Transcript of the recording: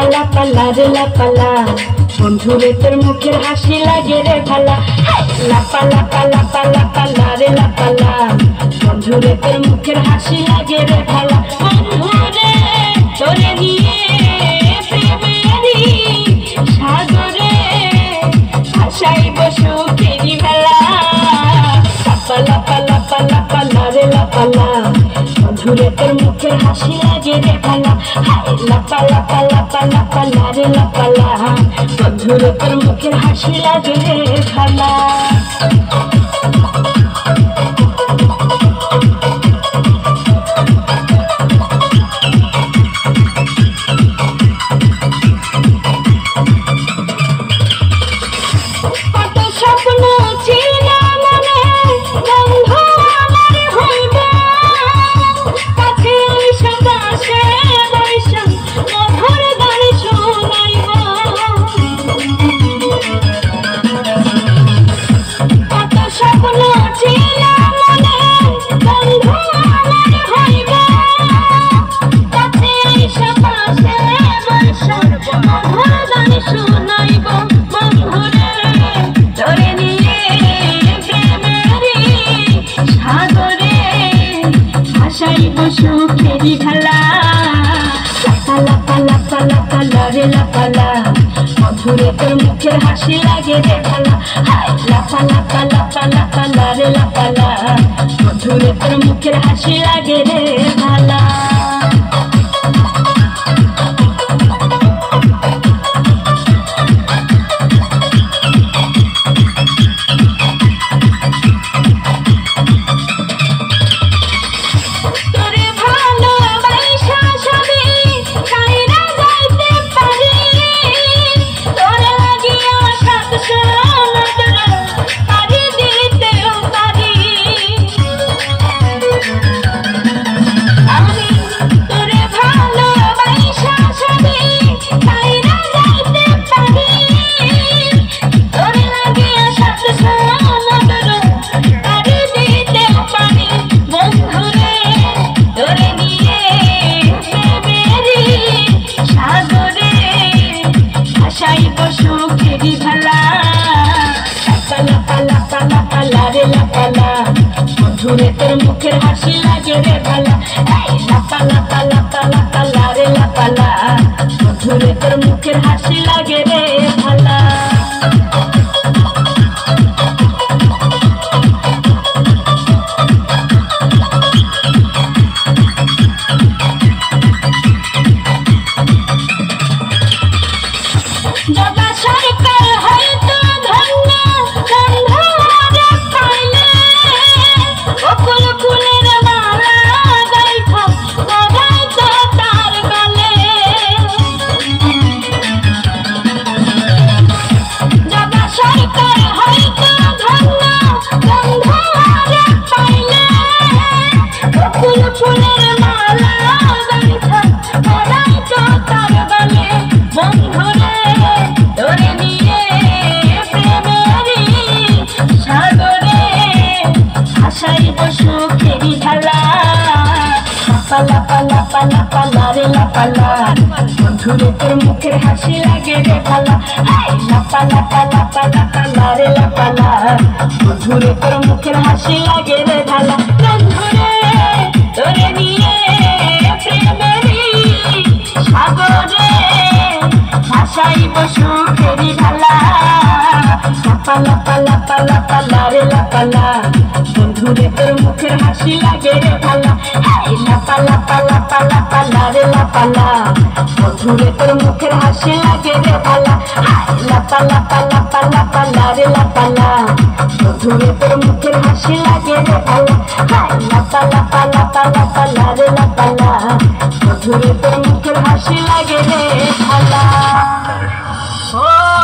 লাপালা রে লাপালা বন্ধুরে তোর মুখের হাসি লাগে রে ভালা লাপালা রে লাপালা বন্ধুরে তোর মুখের হাসি লাগে রে ভালা বন্ধুরে তোরে নিয়ে প্রেমেরই সাগরে ভাসাইব সুখেরই ভেলা লাপালা রে লাপালা বন্ধুরে তোর মুখের হাসি লাগে রে ভালা লাপালা রে লাপালা বন্ধুরে তোর মুখের হাসি লাগে রে ভালা সুখেরই ভালা লাপালা রে লাপালা বন্ধুরে তোর মুখের হাসি লাগে রে ভালা লাপালা রে লাপালা বন্ধুরে তোর মুখের হাসি লাগে রে ভালা সুখেরই ভালা লাপালা রে লাপালা বন্ধুরে তোর মুখের হাসি লাগে রে ভালা লাপালা রে লাপালা বন্ধুরে তোর মুখের হাসি লাগে রে ভালা সুখেরই ভালা লাপালা রে লাপালা বন্ধুরে তোর মুখের হাসি লাগে রে ভালা লাপালা রে লাপালা বন্ধুরে তোর মুখের হাসি লাগে রে ভালা বন্ধুরে তোরে নিয়ে প্রেমেরই সাগরে ভাসাইব সুখেরই ভালা লাপালা রে লাপালা বন্ধুরে তোর মুখের হাসি লাগে রে ভালা লাপালা রে লাপালা বন্ধুরে তোর মুখের হাসি লাগে রে ভালা লাপালা রে লাপালা বন্ধুরে তোর মুখের হাসি লাগে রে ভালা লাপালা রে লাপালা বন্ধুরে তোর মুখের হাসি লাগে রে ভালা।